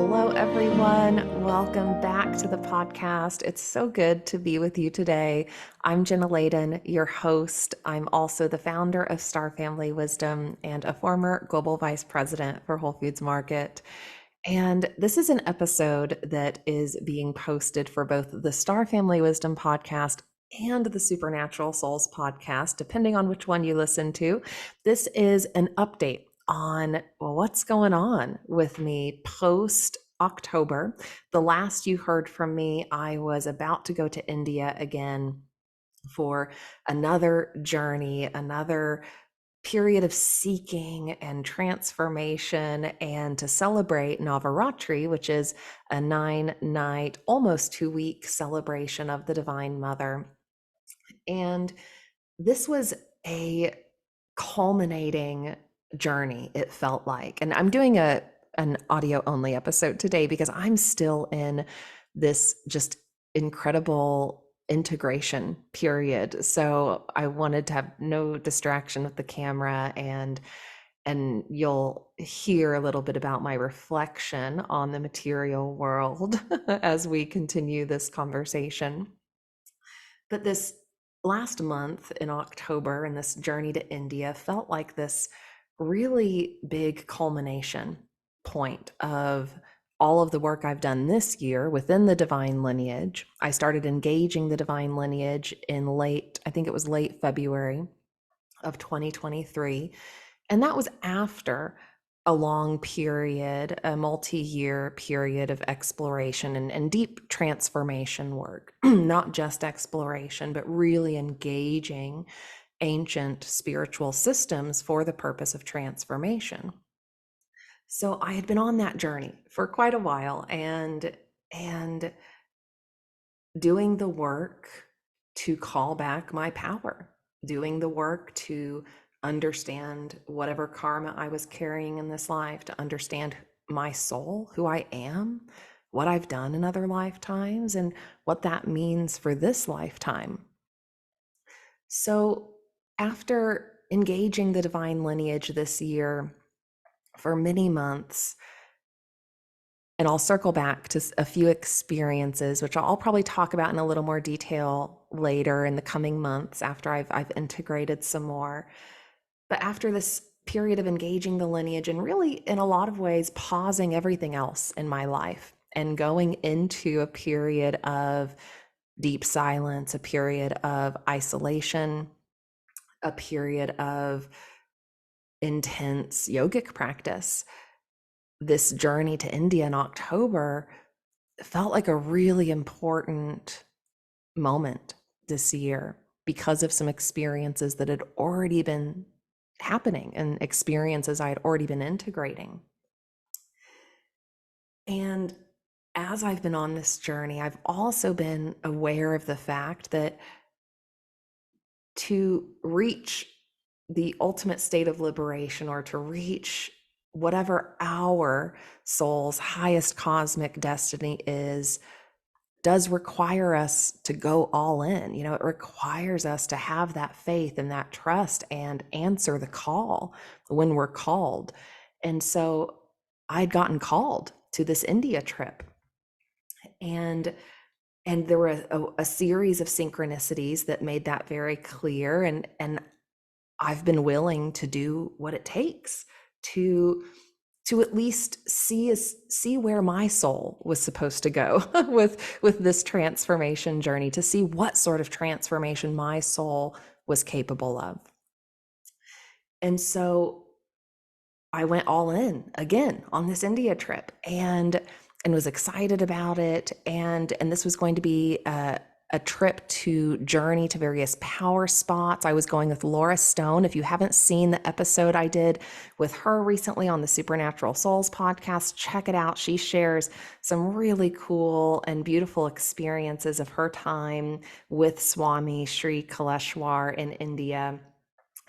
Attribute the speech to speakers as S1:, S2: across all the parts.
S1: Hello, everyone. Welcome back to the podcast. It's so good to be with you today. I'm Jenna, your host. I'm also the founder of Star Family Wisdom and a former global vice president for Whole Foods Market. And this is an episode that is being posted for both the Star Family Wisdom podcast and the Supernatural Souls podcast, depending on which one you listen to. This is an update on what's going on with me post October. The last you heard from me, I was about to go to India again for another journey, another period of seeking and transformation, and to celebrate Navaratri, which is a 9-night, almost 2-week celebration of the Divine Mother. And this was a culminating journey, it felt like. And I'm doing an audio only episode today because I'm still in this just incredible integration period. So I wanted to have no distraction with the camera, and you'll hear a little bit about my reflection on the material world as we continue this conversation. But this last month in October and this journey to India felt like this really big culmination point of all of the work I've done this year within the divine lineage. I started engaging the divine lineage in I think it was late February of 2023. And that was after a long period, a multi-year period of exploration and deep transformation work, not just exploration, but really engaging ancient spiritual systems for the purpose of transformation. So I had been on that journey for quite a while and doing the work to call back my power, doing the work to understand whatever karma I was carrying in this life, to understand my soul, who I am, what I've done in other lifetimes, and what that means for this lifetime. So after engaging the divine lineage this year for many months, and I'll circle back to a few experiences, which I'll probably talk about in a little more detail later in the coming months after I've integrated some more. But after this period of engaging the lineage and really in a lot of ways pausing everything else in my life and going into a period of deep silence, a period of isolation, a period of intense yogic practice, this journey to India in October felt like a really important moment this year because of some experiences that had already been happening and experiences I had already been integrating. And as I've been on this journey, I've also been aware of the fact that to reach the ultimate state of liberation, or to reach whatever our soul's highest cosmic destiny is, does require us to go all in. It requires us to have that faith and that trust and answer the call when we're called. And so I'd gotten called to this India trip, and there were a series of synchronicities that made that very clear. And I've been willing to do what it takes to at least see where my soul was supposed to go with this transformation journey, to see what sort of transformation my soul was capable of. And so I went all in again on this India trip and was excited about it. And this was going to be a trip to journey to various power spots. I was going with Laura Stone. If you haven't seen the episode I did with her recently on the Supernatural Souls podcast, check it out. She shares some really cool and beautiful experiences of her time with Swami Sri Kaleshwar in India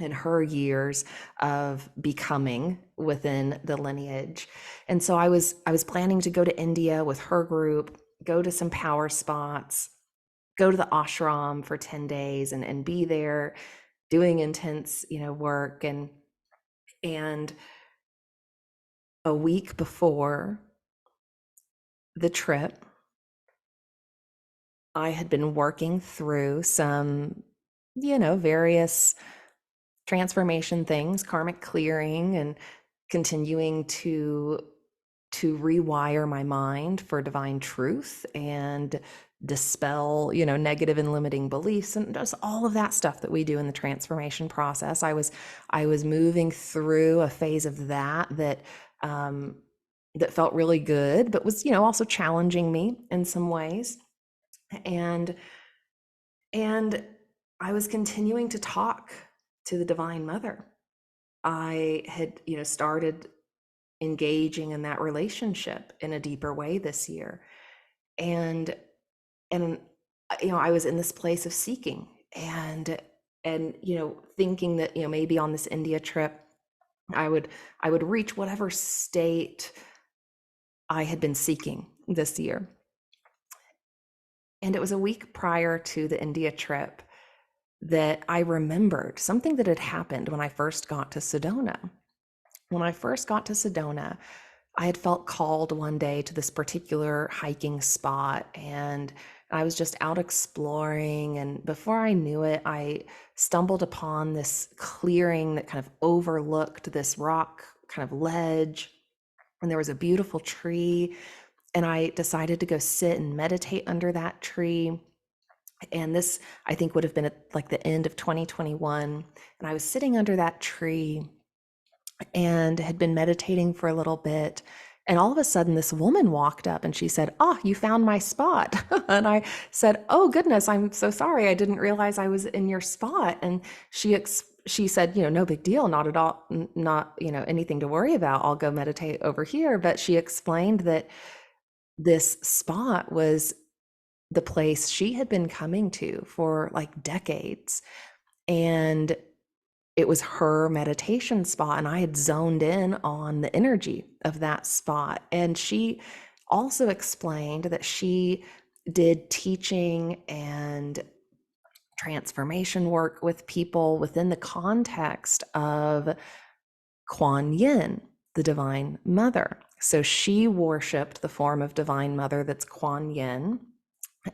S1: and her years of becoming within the lineage. And so I was planning to go to India with her group, go to some power spots, go to the ashram for 10 days and be there doing intense, work. And a week before the trip, I had been working through some, various transformation things, karmic clearing, and continuing to rewire my mind for divine truth and dispel, negative and limiting beliefs and just all of that stuff that we do in the transformation process. I was moving through a phase of um, that felt really good, but was, also challenging me in some ways. And and I was continuing to talk to the Divine Mother. I had, started engaging in that relationship in a deeper way this year. And and I was in this place of seeking and thinking that, maybe on this India trip I would reach whatever state I had been seeking this year. And it was a week prior to the India trip that I remembered something that had happened when I first got to Sedona. When I first got to Sedona, I had felt called one day to this particular hiking spot, and I was just out exploring. And before I knew it, I stumbled upon this clearing that kind of overlooked this rock kind of ledge. And there was a beautiful tree. And I decided to go sit and meditate under that tree. And this, I think, would have been at like the end of 2021. And I was sitting under that tree and had been meditating for a little bit. And all of a sudden, this woman walked up and she said, "Oh, you found my spot." And I said, "Oh, goodness, I'm so sorry. I didn't realize I was in your spot." And she said, "No big deal, not at all, not, anything to worry about. I'll go meditate over here." But she explained that this spot was the place she had been coming to for like decades. And it was her meditation spot, and I had zoned in on the energy of that spot. And she also explained that she did teaching and transformation work with people within the context of Kuan Yin, the Divine Mother. So she worshiped the form of Divine Mother that's Kuan Yin.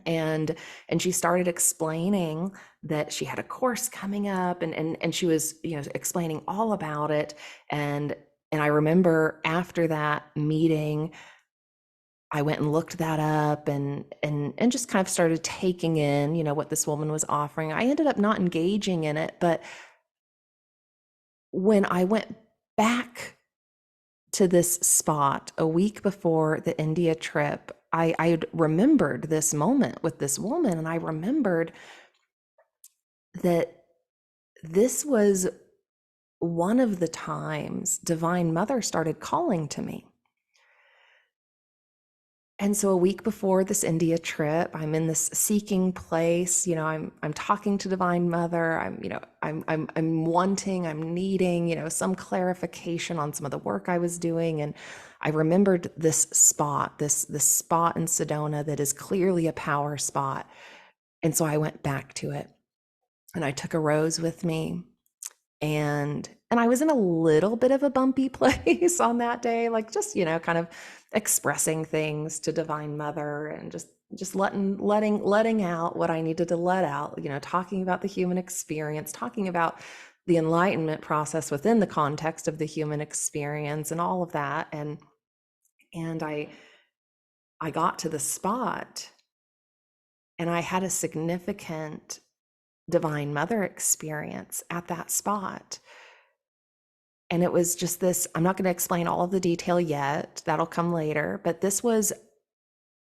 S1: And she started explaining that she had a course coming up, and she was, explaining all about it. And I remember after that meeting, I went and looked that up and just kind of started taking in, what this woman was offering. I ended up not engaging in it, but when I went back to this spot a week before the India trip, I remembered this moment with this woman, and I remembered that this was one of the times Divine Mother started calling to me. And so a week before this India trip, I'm in this seeking place. I'm talking to Divine Mother. I'm wanting, I'm needing, some clarification on some of the work I was doing. And I remembered this spot, this spot in Sedona that is clearly a power spot. And so I went back to it, and I took a rose with me. And I was in a little bit of a bumpy place on that day, like just, kind of expressing things to Divine Mother and just letting out what I needed to let out, talking about the human experience, talking about the enlightenment process within the context of the human experience and all of that. And I got to the spot, and I had a significant Divine Mother experience at that spot. And it was just this, I'm not going to explain all of the detail yet, that'll come later, but this was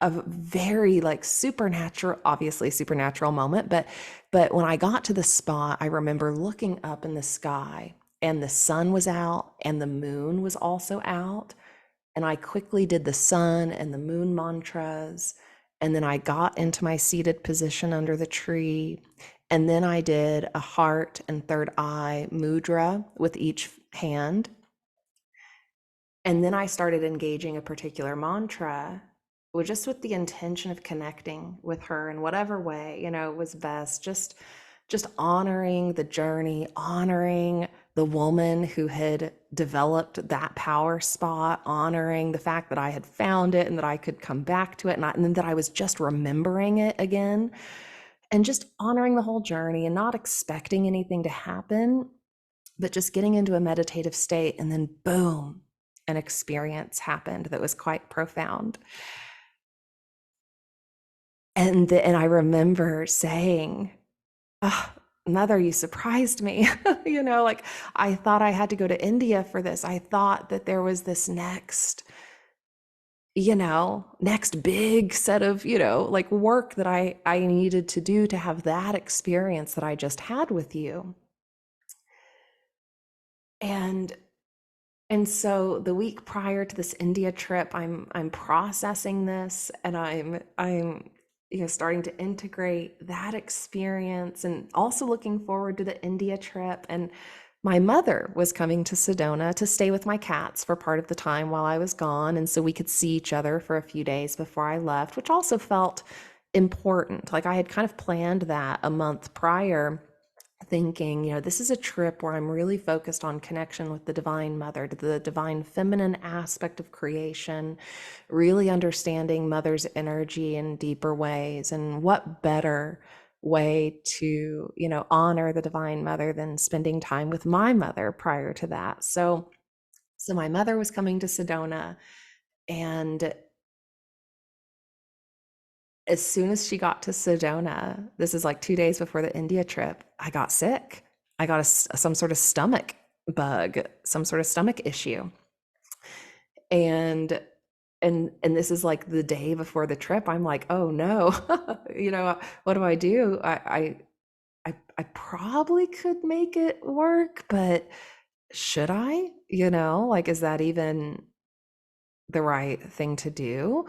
S1: a very like supernatural, obviously supernatural moment. But when I got to the spot, I remember looking up in the sky, and the sun was out and the moon was also out. And I quickly did the sun and the moon mantras. And then I got into my seated position under the tree. And then I did a heart and third eye mudra with each hand. And then I started engaging a particular mantra, just with the intention of connecting with her in whatever way, was best. just honoring the journey, honoring the woman who had developed that power spot, honoring the fact that I had found it and that I could come back to it, and then that I was just remembering it again, and just honoring the whole journey and not expecting anything to happen, but just getting into a meditative state. And then, boom, an experience happened that was quite profound. And I remember saying, oh, Mother, you surprised me. Like, I thought I had to go to India for this. I thought that there was this next big set of, like, work that I needed to do to have that experience that I just had with you. And and so the week prior to this India trip, I'm processing this, and I'm starting to integrate that experience, and also looking forward to the India trip. And my mother was coming to Sedona to stay with my cats for part of the time while I was gone, and so we could see each other for a few days before I left, which also felt important. Like, I had kind of planned that a month prior, thinking, this is a trip where I'm really focused on connection with the Divine Mother, the divine feminine aspect of creation, really understanding Mother's energy in deeper ways. And what better way to, honor the Divine Mother than spending time with my mother prior to that? So my mother was coming to Sedona, and as soon as she got to Sedona, this is like 2 days before the India trip, I got sick. I got some sort of stomach bug, some sort of stomach issue. And and this is like the day before the trip. I'm like, oh no, what do I do? I probably could make it work, but should I? Like, is that even the right thing to do?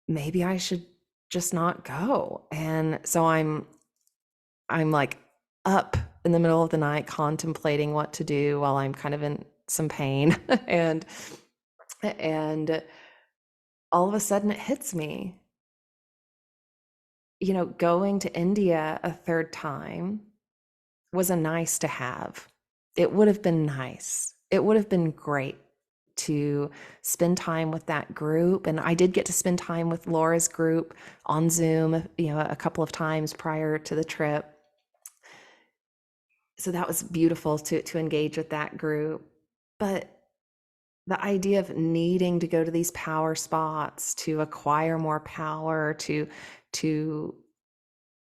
S1: Maybe I should just not go. And so I'm like up in the middle of the night contemplating what to do while I'm kind of in some pain. And all of a sudden it hits me. Going to India a third time was a nice to have. It would have been nice. It would have been great to spend time with that group. And I did get to spend time with Laura's group on Zoom, a couple of times prior to the trip. So that was beautiful to engage with that group. But the idea of needing to go to these power spots to acquire more power, to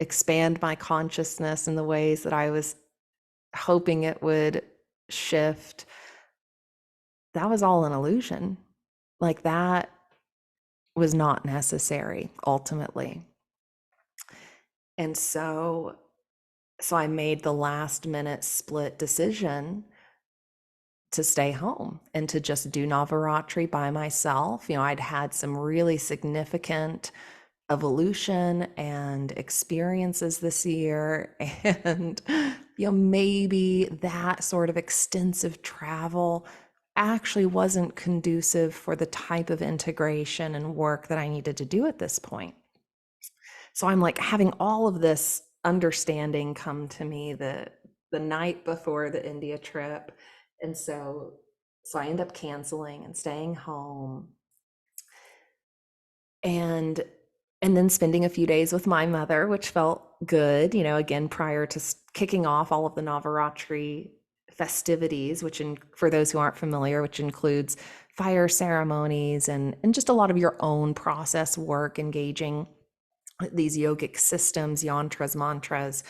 S1: expand my consciousness in the ways that I was hoping it would shift, that was all an illusion. Like, that was not necessary ultimately. And so I made the last minute split decision to stay home and to just do Navaratri by myself. I'd had some really significant evolution and experiences this year, and maybe that sort of extensive travel actually wasn't conducive for the type of integration and work that I needed to do at this point. So I'm like having all of this understanding come to me the night before the India trip. And so I end up canceling and staying home, and then spending a few days with my mother, which felt good, again, prior to kicking off all of the Navaratri festivities, which, for those who aren't familiar, which includes fire ceremonies and just a lot of your own process work, engaging these yogic systems, yantras, mantras,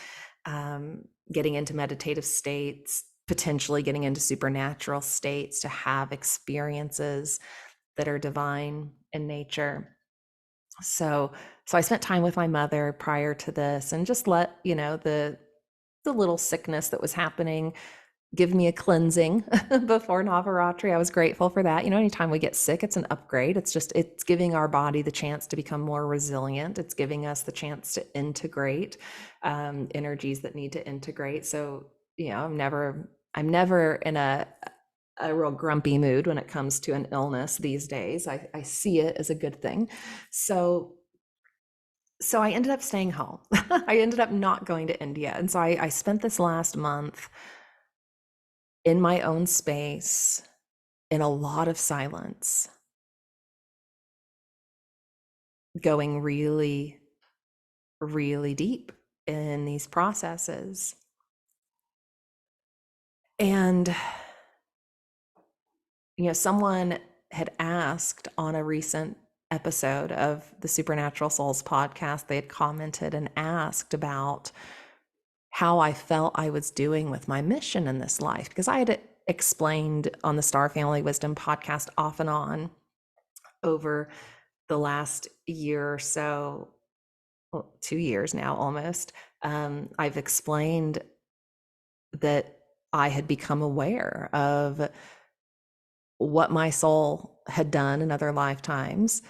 S1: getting into meditative states, potentially getting into supernatural states to have experiences that are divine in nature. So I spent time with my mother prior to this, and just let, the little sickness that was happening give me a cleansing before Navaratri. I was grateful for that. Anytime we get sick, it's an upgrade. It's giving our body the chance to become more resilient. It's giving us the chance to integrate energies that need to integrate. So, I'm never in a real grumpy mood when it comes to an illness these days. I see it as a good thing. So So I ended up staying home. I ended up not going to India. And so I spent this last month in my own space in a lot of silence, going really, really deep in these processes. And, someone had asked on a recent episode of the Supernatural Souls podcast, they had commented and asked about how I felt I was doing with my mission in this life. Because I had explained on the Star Family Wisdom podcast off and on over the last year or so, well, 2 years now almost, I've explained that I had become aware of what my soul had done in other lifetimes,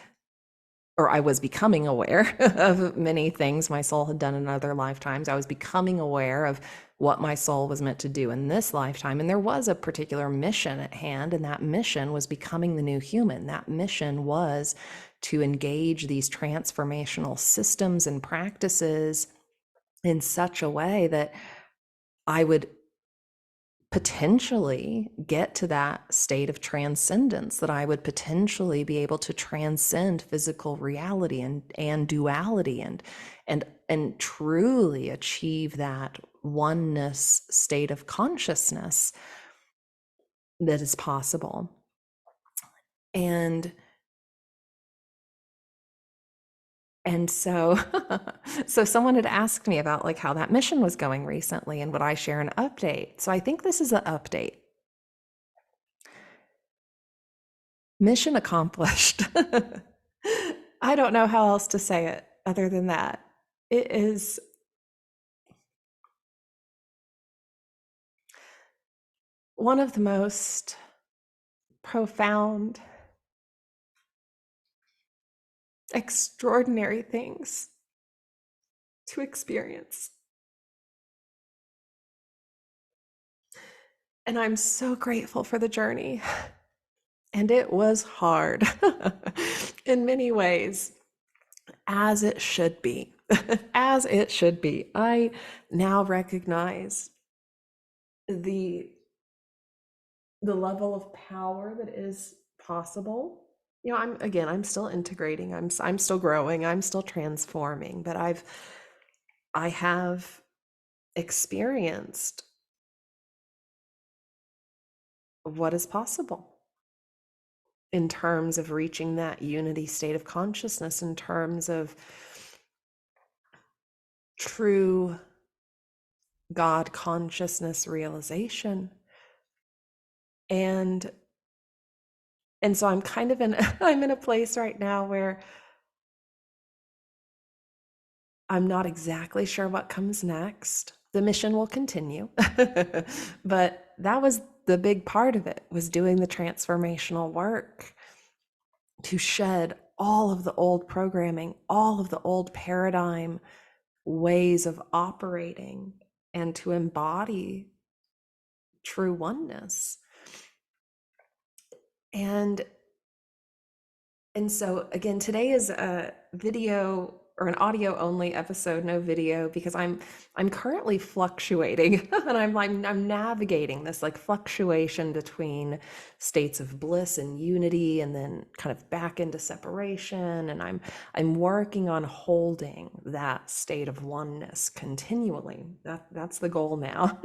S1: or I was becoming aware of many things my soul had done in other lifetimes. I was becoming aware of what my soul was meant to do in this lifetime. And there was a particular mission at hand, and that mission was becoming the new human. That mission was to engage these transformational systems and practices in such a way that I would potentially get to that state of transcendence, that I would potentially be able to transcend physical reality and duality and truly achieve that oneness state of consciousness that is possible. And so so someone had asked me about like how that mission was going recently and would I share an update. So I think this is an update. Mission accomplished. I don't know how else to say it other than that. It is one of the most profound, extraordinary things to experience. And I'm so grateful for the journey. And it was hard in many ways, as it should be. As it should be. I now recognize the level of power that is possible. I'm still integrating. I'm still growing. I'm still transforming, but I have experienced what is possible in terms of reaching that unity state of consciousness, in terms of true God consciousness realization. And so I'm kind of in I'm in a place right now where I'm not exactly sure what comes next. The mission will continue. But that was the big part of it, was doing the transformational work to shed all of the old programming, all of the old paradigm ways of operating, and to embody true oneness. And so again, today is a video or an audio only episode, no video, because I'm currently fluctuating and I'm navigating this like fluctuation between states of bliss and unity and then kind of back into separation, and I'm working on holding that state of oneness continually. That's the goal now.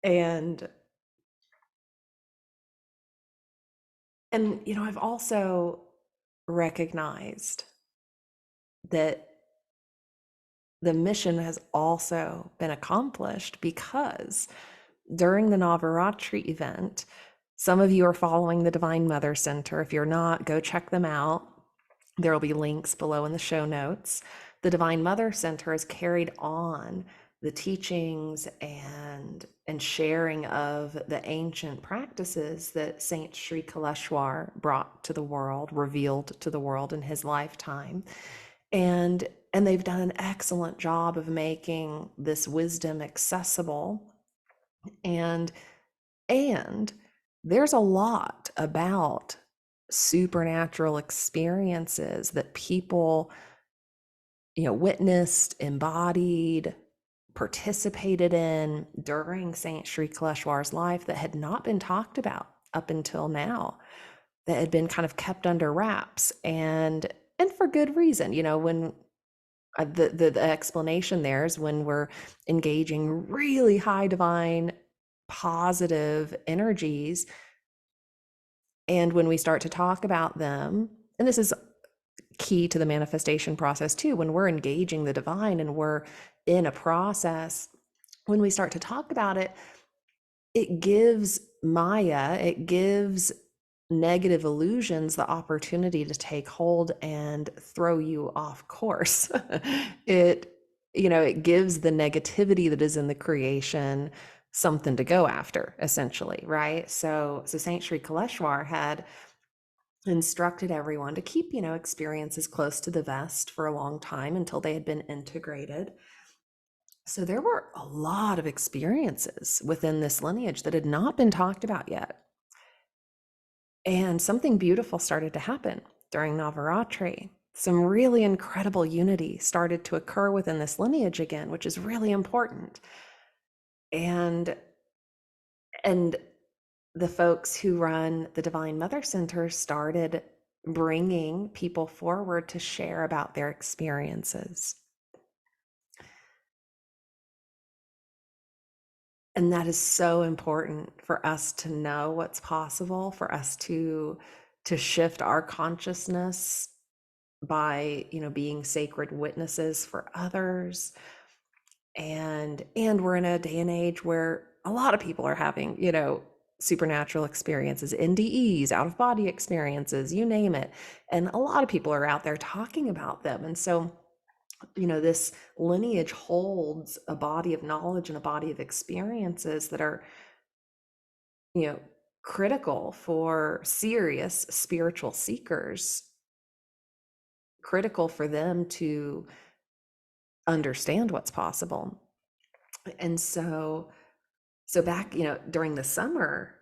S1: and I've also recognized that the mission has also been accomplished because during the Navaratri event, some of you are following the Divine Mother Center. If you're not, go check them out. There will be links below in the show notes. The Divine Mother Center has carried on the teachings and sharing of the ancient practices that Saint Sri Kaleshwar brought to the world, revealed to the world in his lifetime. And they've done an excellent job of making this wisdom accessible. And there's a lot about supernatural experiences that people witnessed, embodied, participated in during Saint Sri Kaleshwar's life that had not been talked about up until now, that had been kind of kept under wraps, and for good reason. When the explanation there is, when we're engaging really high divine positive energies, and when we start to talk about them, and this is key to the manifestation process too, when we're engaging the divine and we're in a process, when we start to talk about it, it gives Maya, it gives negative illusions the opportunity to take hold and throw you off course. It gives the negativity that is in the creation something to go after, essentially, right? So Saint Sri Kaleshwar had instructed everyone to keep, experiences close to the vest for a long time until they had been integrated. So there were a lot of experiences within this lineage that had not been talked about yet. And something beautiful started to happen during Navaratri. Some really incredible unity started to occur within this lineage again, which is really important. And and the folks who run the Divine Mother Center started bringing people forward to share about their experiences. And that is so important for us to know what's possible, for us to shift our consciousness by, being sacred witnesses for others. And we're in a day and age where a lot of people are having, supernatural experiences, NDEs, out of body experiences, you name it. And a lot of people are out there talking about them. And so, this lineage holds a body of knowledge and a body of experiences that are, you know, critical for serious spiritual seekers, critical for them to understand what's possible. And so back, during the summer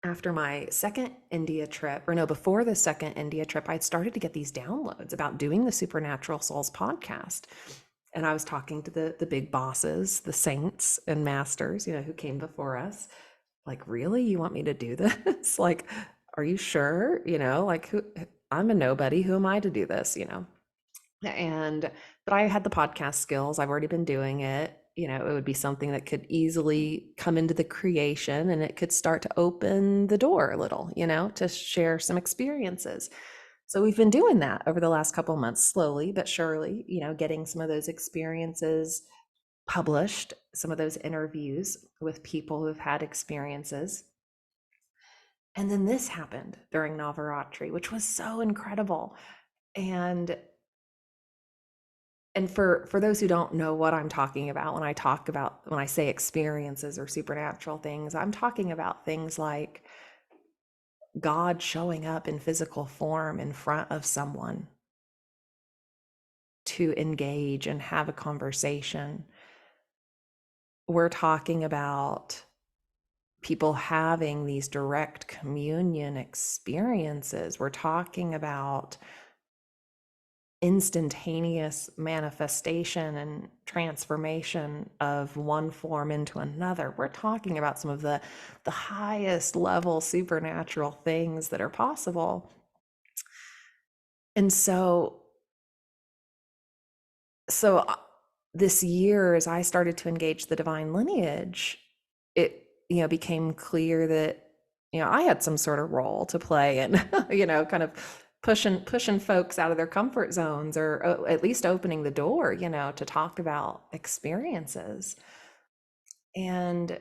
S1: after my second India trip, or no, before the second India trip, I'd started to get these downloads about doing the Supernatural Souls podcast. And I was talking to the big bosses, the saints and masters, who came before us. Like, really? You want me to do this? Like, are you sure? Like, I'm a nobody. Who am I to do this? And but I had the podcast skills. I've already been doing it. It would be something that could easily come into the creation, and it could start to open the door a little, to share some experiences. So we've been doing that over the last couple of months, slowly but surely, getting some of those experiences published, some of those interviews with people who've had experiences. And then this happened during Navaratri, which was so incredible. And for those who don't know what I'm talking about, when I say experiences or supernatural things, I'm talking about things like God showing up in physical form in front of someone to engage and have a conversation. We're talking about people having these direct communion experiences. We're talking about instantaneous manifestation and transformation of one form into another. We're talking about some of the highest level supernatural things that are possible. And so this year, as I started to engage the divine lineage, it became clear that I had some sort of role to play in kind of pushing folks out of their comfort zones, or at least opening the door to talk about experiences. And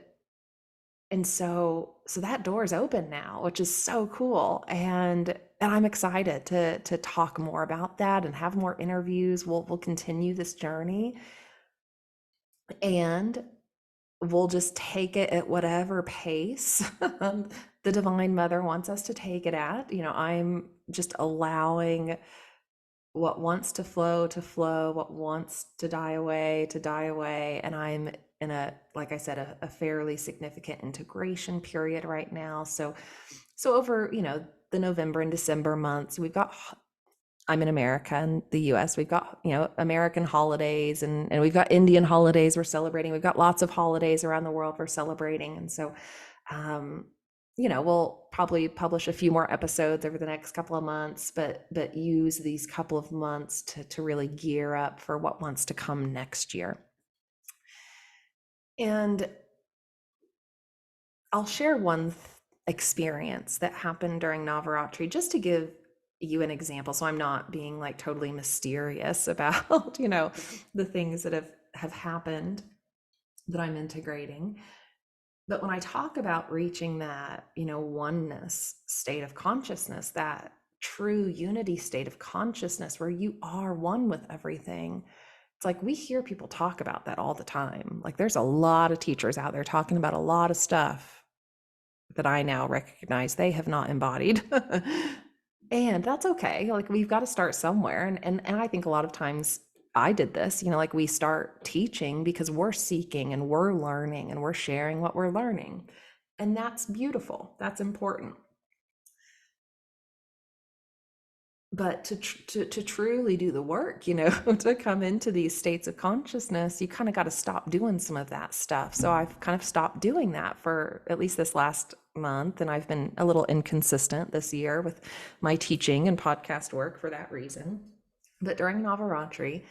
S1: so that door is open now, which is so cool. And I'm excited to talk more about that and have more interviews. We'll continue this journey, and we'll just take it at whatever pace the Divine Mother wants us to take it at. I'm just allowing what wants to flow, what wants to die away. And I'm in like I said, a fairly significant integration period right now. So over, the November and December months, we've got I'm in America and the US. We've got, American holidays, and we've got Indian holidays we're celebrating. We've got lots of holidays around the world we're celebrating. And so, um, we'll probably publish a few more episodes over the next couple of months, but use these couple of months to really gear up for what wants to come next year. And I'll share one experience that happened during Navaratri just to give you an example. So I'm not being like totally mysterious about, the things that have happened that I'm integrating. But when I talk about reaching that, oneness state of consciousness, that true unity state of consciousness where you are one with everything, it's like we hear people talk about that all the time. Like there's a lot of teachers out there talking about a lot of stuff that I now recognize they have not embodied. And that's okay. Like we've got to start somewhere. And I think a lot of times I did this, like we start teaching because we're seeking and we're learning and we're sharing what we're learning. And that's beautiful. That's important. But to truly do the work, to come into these states of consciousness, you kind of got to stop doing some of that stuff. So I've kind of stopped doing that for at least this last month, and I've been a little inconsistent this year with my teaching and podcast work for that reason. But during Navaratri,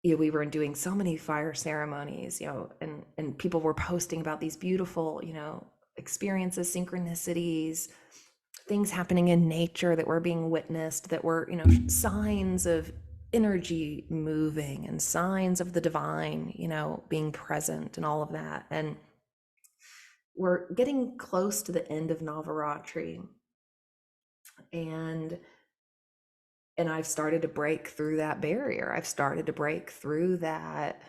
S1: we were doing so many fire ceremonies, and people were posting about these beautiful, experiences, synchronicities, things happening in nature that were being witnessed, that were, signs of energy moving and signs of the divine, being present and all of that. And we're getting close to the end of Navaratri. And I've started to break through that barrier. I've started to break through that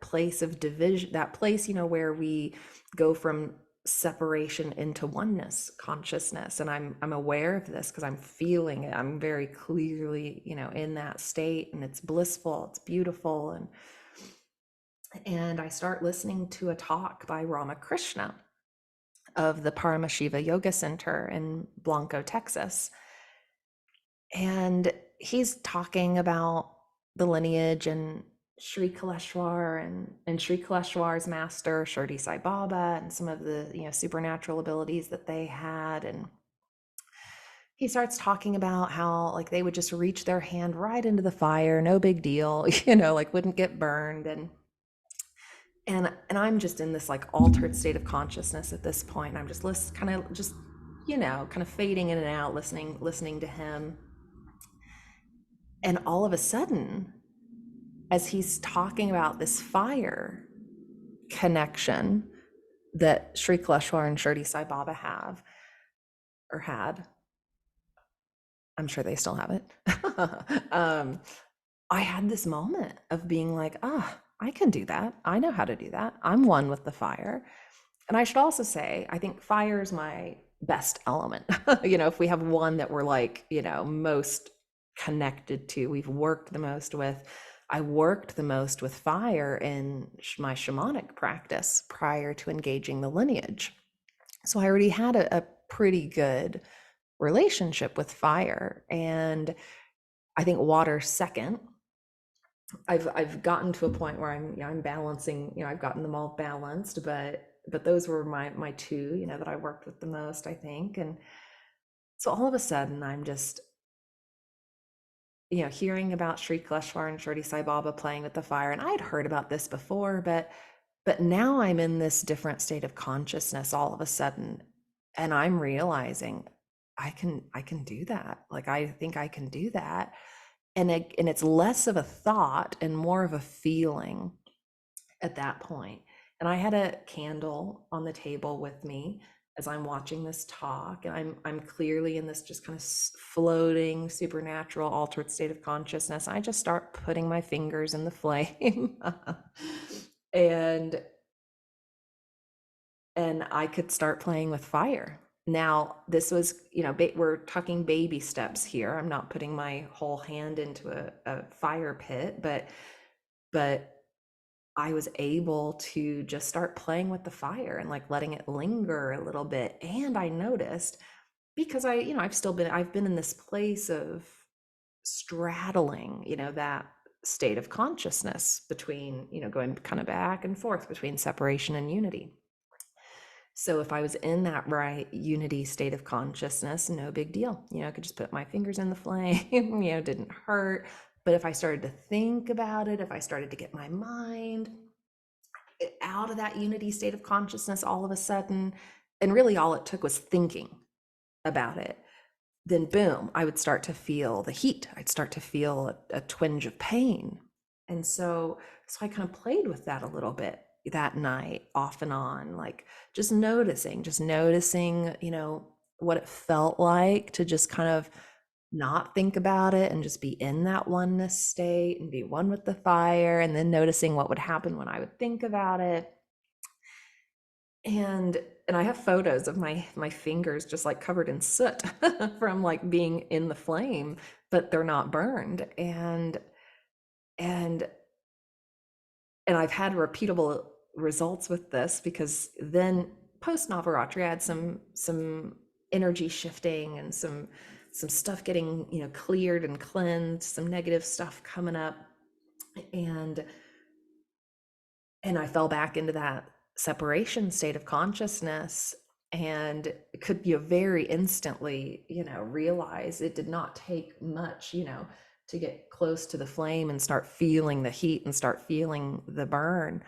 S1: place of division, that place, where we go from separation into oneness consciousness. And I'm aware of this because I'm feeling it. I'm very clearly, in that state, and it's blissful, it's beautiful. And I start listening to a talk by Ramakrishna of the Paramashiva Yoga Center in Blanco, Texas. And he's talking about the lineage and Sri Kaleshwar and Sri Kaleshwar's master, Shirdi Sai Baba, and some of the, supernatural abilities that they had. And he starts talking about how like they would just reach their hand right into the fire, no big deal, like wouldn't get burned. And I'm just in this like altered state of consciousness at this point. I'm just kind of fading in and out, listening to him. And all of a sudden, as he's talking about this fire connection that Sri Kaleshwar and Shirdi Sai Baba have or had, I'm sure they still have it. I had this moment of being like, I can do that. I know how to do that. I'm one with the fire. And I should also say, I think fire is my best element. If we have one that we're like, most connected to, we've worked the most with. I worked the most with fire in my shamanic practice prior to engaging the lineage. So I already had a pretty good relationship with fire. And I think water second. I've gotten to a point where I'm balancing, I've gotten them all balanced, but those were my two, that I worked with the most, I think. And so all of a sudden I'm just, hearing about Sri Kaleshwar and Shirdi Sai Baba playing with the fire. And I had heard about this before, but now I'm in this different state of consciousness all of a sudden. And I'm realizing I can do that. Like, I think I can do that. And it's less of a thought and more of a feeling at that point. And I had a candle on the table with me as I'm watching this talk, and I'm clearly in this just kind of floating, supernatural, altered state of consciousness. I just start putting my fingers in the flame, and I could start playing with fire. Now, this was, we're talking baby steps here. I'm not putting my whole hand into a fire pit, but I was able to just start playing with the fire and like letting it linger a little bit. And I noticed because I've been in this place of straddling, that state of consciousness between, going kind of back and forth between separation and unity. So if I was in that right unity state of consciousness, no big deal. I could just put my fingers in the flame, didn't hurt. But if I started to think about it, if I started to get my mind out of that unity state of consciousness all of a sudden, and really all it took was thinking about it, then boom, I would start to feel the heat. I'd start to feel a twinge of pain. And so I kind of played with that a little bit that night, off and on, like just noticing, what it felt like to just kind of not think about it and just be in that oneness state and be one with the fire, and then noticing what would happen when I would think about it. And I have photos of my fingers just like covered in soot from like being in the flame, but they're not burned. And and I've had repeatable results with this, because then post Navaratri I had some energy shifting and some stuff getting, cleared and cleansed, some negative stuff coming up. And I fell back into that separation state of consciousness, and could, very instantly, realize it did not take much, to get close to the flame and start feeling the heat and start feeling the burn.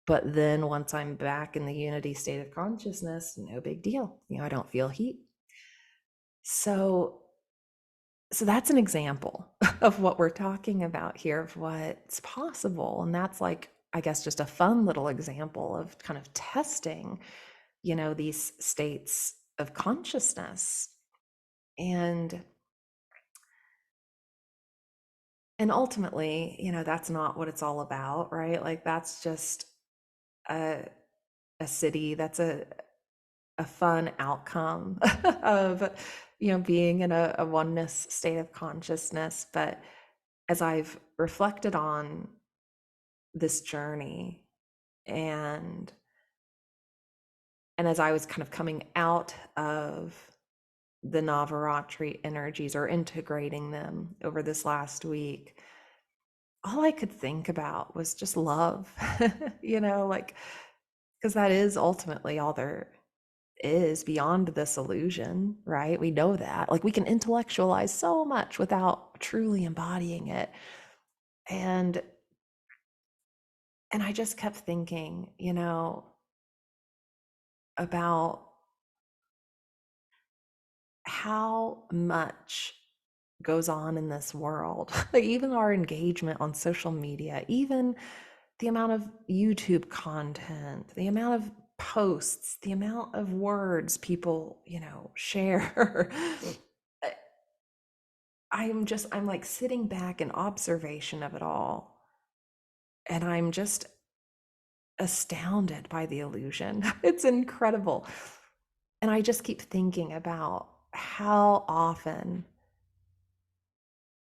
S1: But then once I'm back in the unity state of consciousness, no big deal. I don't feel heat. So that's an example of what we're talking about here, of what's possible. And that's like, I guess, just a fun little example of kind of testing, these states of consciousness. And ultimately, that's not what it's all about, right? Like that's just a city, that's a fun outcome of, being in a oneness state of consciousness. But as I've reflected on this journey, and as I was kind of coming out of the Navaratri energies, or integrating them over this last week, all I could think about was just love, like, because that is ultimately all there is beyond this illusion, right? We know that. Like, we can intellectualize so much without truly embodying it. And I just kept thinking, about how much goes on in this world. Like, even our engagement on social media, even the amount of YouTube content, the amount of posts, the amount of words people, share. I'm like sitting back in observation of it all. And I'm just astounded by the illusion. It's incredible. And I just keep thinking about how often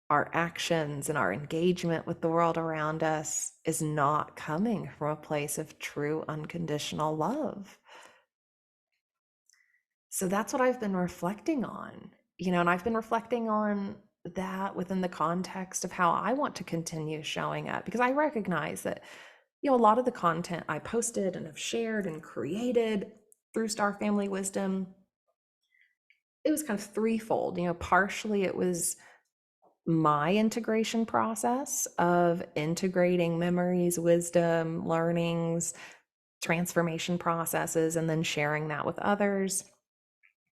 S1: our actions and our engagement with the world around us is not coming from a place of true unconditional love. So that's what I've been reflecting on, and I've been reflecting on that within the context of how I want to continue showing up, because I recognize that, a lot of the content I posted and have shared and created through Star Family Wisdom, it was kind of threefold. Partially it was my integration process of integrating memories, wisdom, learnings, transformation processes, and then sharing that with others.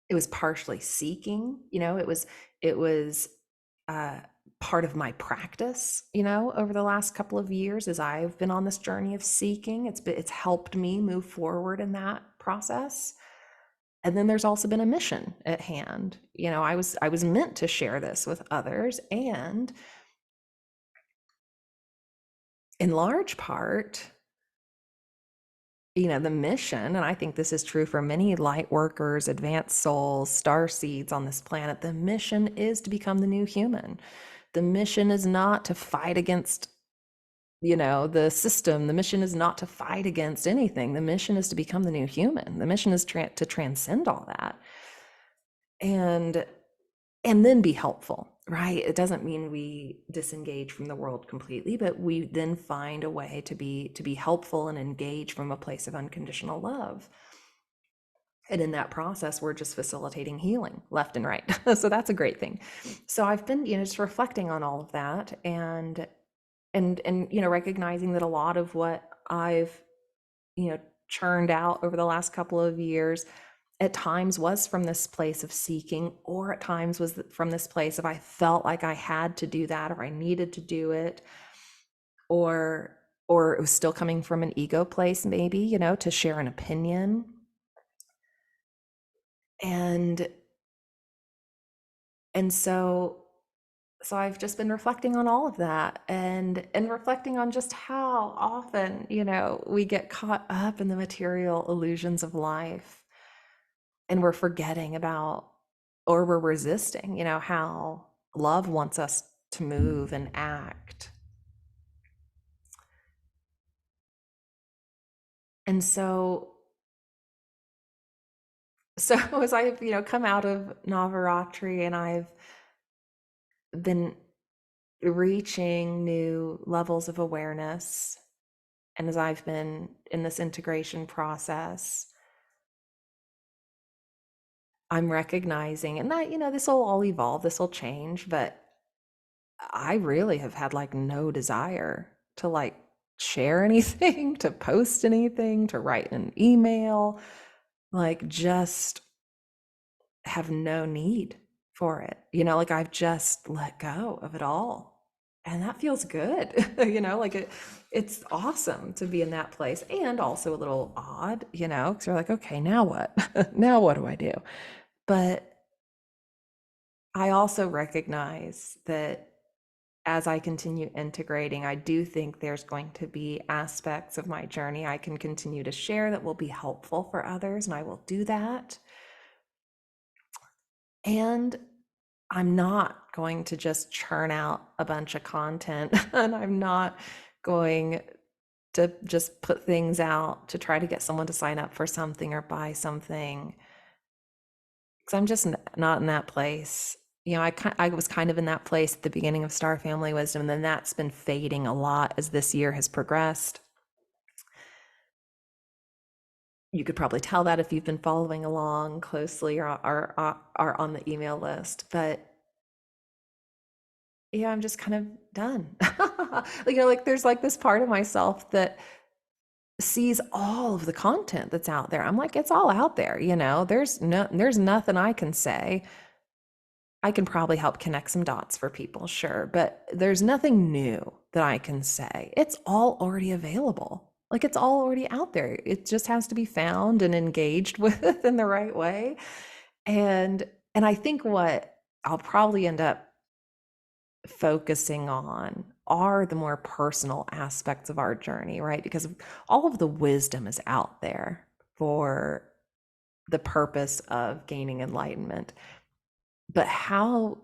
S1: It was partially seeking, it was uh, part of my practice, over the last couple of years, as I've been on this journey of seeking. It's helped me move forward in that process. And then there's also been a mission at hand. I was meant to share this with others, and in large part, the mission, and I think this is true for many light workers, advanced souls, star seeds on this planet, the mission is to become the new human. The mission is not to fight against, the system. The mission is not to fight against anything. The mission is to become the new human. The mission is to transcend all that. and and then be helpful, right? It doesn't mean we disengage from the world completely, but we then find a way to be helpful and engage from a place of unconditional love. And in that process, we're just facilitating healing left and right. So that's a great thing. So I've been, just reflecting on all of that, and recognizing that a lot of what I've, churned out over the last couple of years at times was from this place of seeking, or at times was from this place of I felt like I had to do that, or I needed to do it, or or it was still coming from an ego place, maybe, to share an opinion. And and so I've just been reflecting on all of that, and reflecting on just how often, we get caught up in the material illusions of life, and we're forgetting about, or we're resisting, how love wants us to move and act. And so as I've, come out of Navaratri, and I've been reaching new levels of awareness, and as I've been in this integration process, I'm recognizing, and that, this will all evolve, this will change, but I really have had like no desire to like share anything, to post anything, to write an email, like just have no need for it. Like I've just let go of it all. And that feels good. Like it's awesome to be in that place, and also a little odd, because you're like, okay, now what? Now what do I do? But I also recognize that as I continue integrating, I do think there's going to be aspects of my journey I can continue to share that will be helpful for others, and I will do that. And I'm not going to just churn out a bunch of content, and I'm not going to just put things out to try to get someone to sign up for something or buy something, because I'm just not in that place. I was kind of in that place at the beginning of Star Family Wisdom, and then that's been fading a lot as this year has progressed. You could probably tell that if you've been following along closely, or are on the email list. But yeah, I'm just kind of done. Like there's like this part of myself that sees all of the content that's out there. I'm like, it's all out there, there's nothing I can say. I can probably help connect some dots for people, sure, but there's nothing new that I can say. It's all already available. Like it's all already out there. It just has to be found and engaged with in the right way. And and I think what I'll probably end up focusing on are the more personal aspects of our journey, right? Because all of the wisdom is out there for the purpose of gaining enlightenment. But how,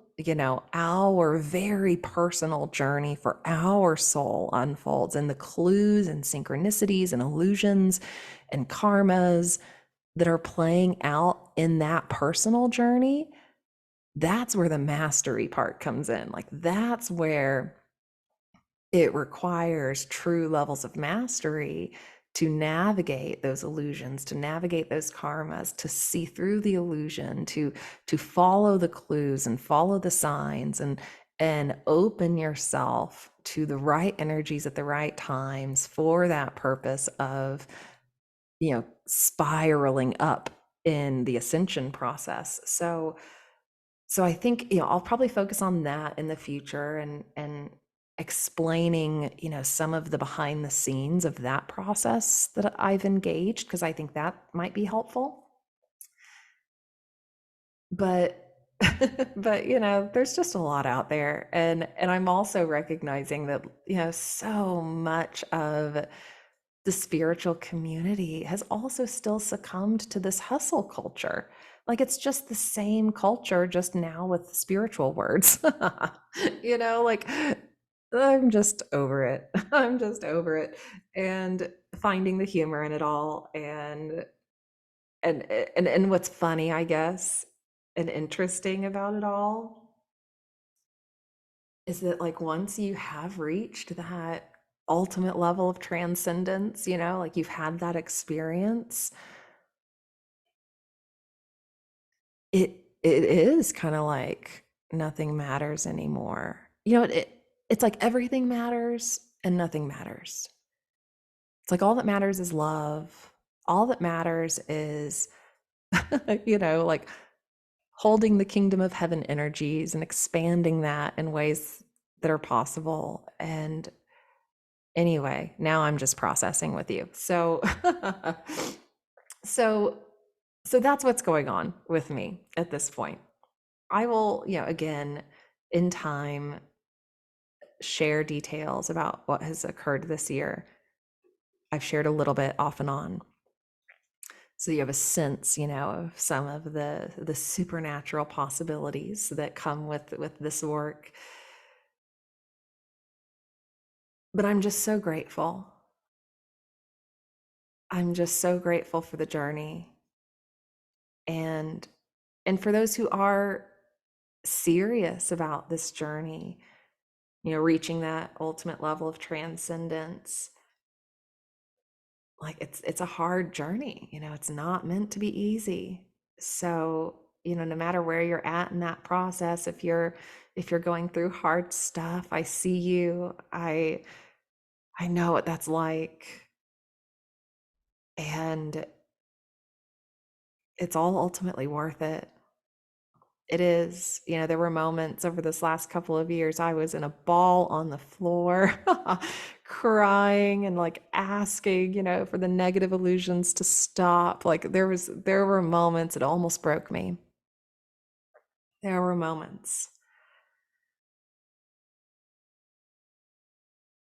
S1: our very personal journey for our soul unfolds, and the clues and synchronicities and illusions and karmas that are playing out in that personal journey, that's where the mastery part comes in. Like that's where it requires true levels of mastery to navigate those illusions, to navigate those karmas, to see through the illusion, to follow the clues and follow the signs, and open yourself to the right energies at the right times for that purpose of, spiraling up in the ascension process. So I think, I'll probably focus on that in the future, and explaining, some of the behind the scenes of that process that I've engaged, because I think that might be helpful. But but there's just a lot out there, and I'm also recognizing that, so much of the spiritual community has also still succumbed to this hustle culture. Like it's just the same culture, just now with spiritual words. Like I'm just over it. I'm just over it. And finding the humor in it all. And what's funny, I guess, and interesting about it all is that, like, once you have reached that ultimate level of transcendence, like you've had that experience, it is kind of like nothing matters anymore. It's like everything matters and nothing matters. It's like all that matters is love. All that matters is, like holding the kingdom of heaven energies and expanding that in ways that are possible. And anyway, now I'm just processing with you. So, so, so that's what's going on with me at this point. I will, again, in time, share details about what has occurred this year. I've shared a little bit off and on. So you have a sense, of some of the supernatural possibilities that come with this work. But I'm just so grateful. I'm just so grateful for the journey. And for those who are serious about this journey, reaching that ultimate level of transcendence, like it's a hard journey. It's not meant to be easy. So, no matter where you're at in that process, if you're going through hard stuff, I see you. I know what that's like. And it's all ultimately worth it. It is. There were moments over this last couple of years I was in a ball on the floor, crying and like asking, for the negative illusions to stop. Like there were moments it almost broke me. There were moments.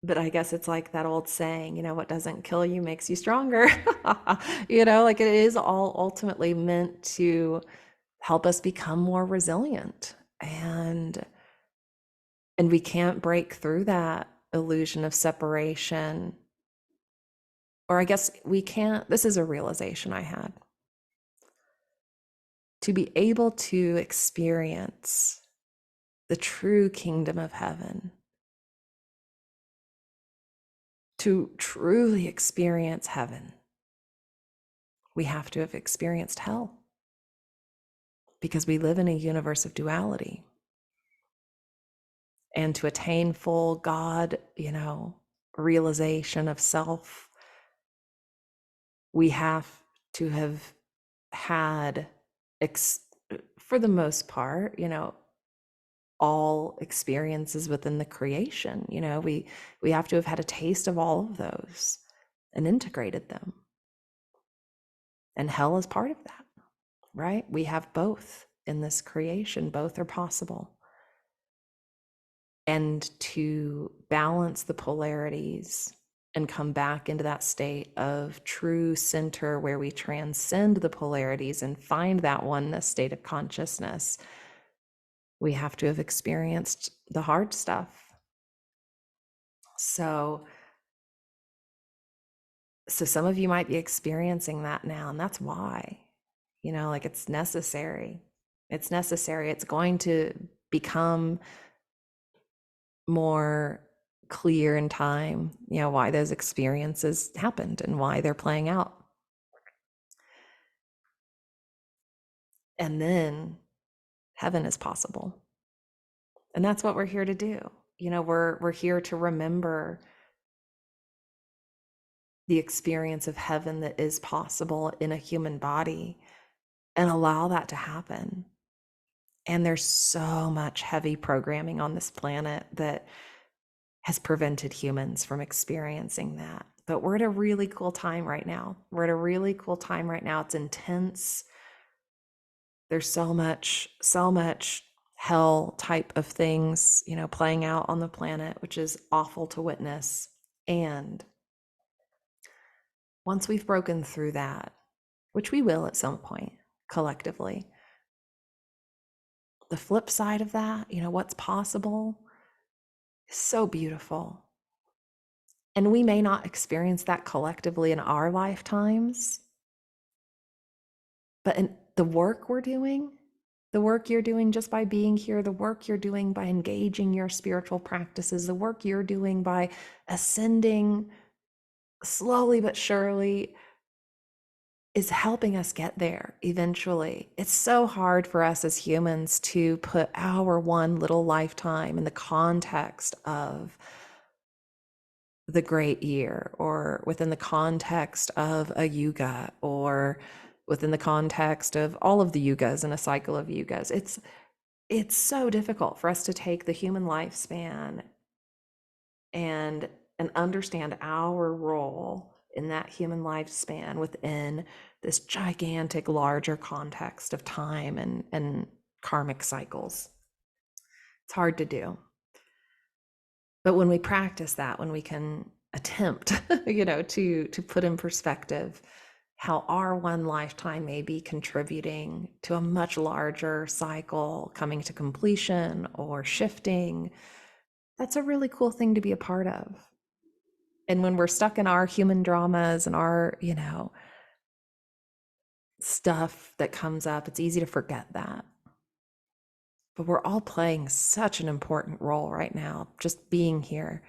S1: But I guess it's like that old saying, what doesn't kill you makes you stronger. Like it is all ultimately meant to help us become more resilient. And we can't break through that illusion of separation. Or I guess we can't, this is a realization I had. To be able to experience the true kingdom of heaven, to truly experience heaven, we have to have experienced hell, because we live in a universe of duality. And to attain full God, realization of self, we have to have had, for the most part, all experiences within the creation. We have to have had a taste of all of those and integrated them. And hell is part of that, right? We have both in this creation, both are possible. And to balance the polarities and come back into that state of true center where we transcend the polarities and find that oneness state of consciousness, we have to have experienced the hard stuff. So some of you might be experiencing that now, and that's why, like it's necessary. It's necessary. It's going to become more clear in time, why those experiences happened and why they're playing out. And then heaven is possible. And that's what we're here to do. We're here to remember the experience of heaven that is possible in a human body and allow that to happen. And there's so much heavy programming on this planet that has prevented humans from experiencing that. But we're at a really cool time right now. It's intense. There's so much hell type of things, playing out on the planet, which is awful to witness. And once we've broken through that, which we will at some point collectively, the flip side of that, what's possible is so beautiful. And we may not experience that collectively in our lifetimes, but in the work we're doing, The work you're doing just by being here, the work you're doing by engaging your spiritual practices, the work you're doing by ascending slowly but surely is helping us get there eventually. It's so hard for us as humans to put our one little lifetime in the context of the great year, or within the context of a yuga, or within the context of all of the yugas in a cycle of yugas. It's so difficult for us to take the human lifespan and understand our role in that human lifespan within this gigantic larger context of time and karmic cycles. It's hard to do. But when we practice that, when we can attempt, to put in perspective how our one lifetime may be contributing to a much larger cycle coming to completion or shifting, that's a really cool thing to be a part of. And when we're stuck in our human dramas and our, stuff that comes up, it's easy to forget that. But we're all playing such an important role right now, just being here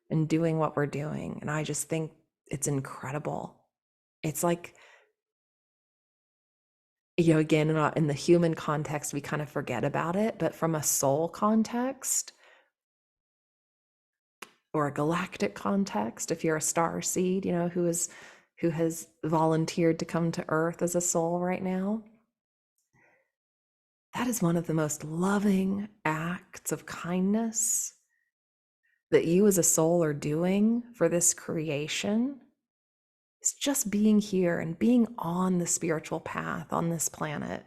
S1: and doing what we're doing. And I just think it's incredible. It's like, again, in the human context, we kind of forget about it, but from a soul context or a galactic context, if you're a star seed, who has volunteered to come to Earth as a soul right now, that is one of the most loving acts of kindness that you as a soul are doing for this creation. It's just being here and being on the spiritual path on this planet,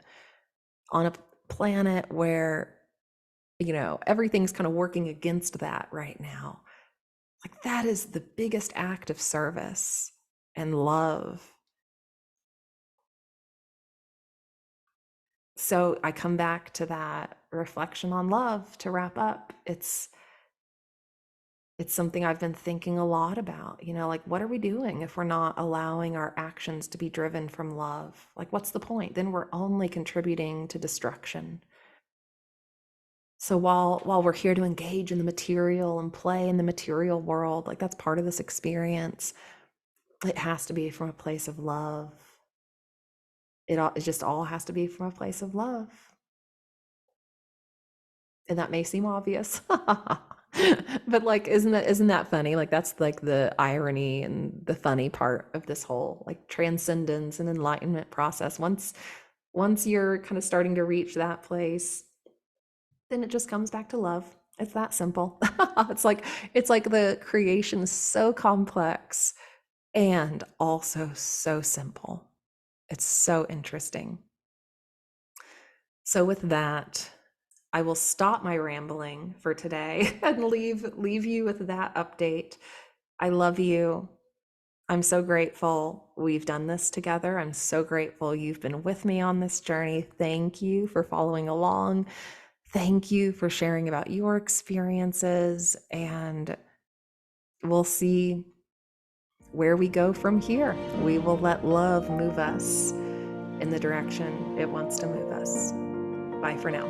S1: on a planet where, everything's kind of working against that right now. Like, that is the biggest act of service and love. So I come back to that reflection on love to wrap up. It's something I've been thinking a lot about, like, what are we doing if we're not allowing our actions to be driven from love? Like, what's the point? Then we're only contributing to destruction. So while we're here to engage in the material and play in the material world, like, that's part of this experience, it has to be from a place of love. It just all has to be from a place of love. And that may seem obvious. But like, isn't that funny? Like, that's like the irony and the funny part of this whole like transcendence and enlightenment process. Once you're kind of starting to reach that place, then it just comes back to love. It's that simple. It's like the creation is so complex and also so simple. It's so interesting. So with that, I will stop my rambling for today and leave you with that update. I love you. I'm so grateful we've done this together. I'm so grateful you've been with me on this journey. Thank you for following along. Thank you for sharing about your experiences, and we'll see where we go from here. We will let love move us in the direction it wants to move us. Bye for now.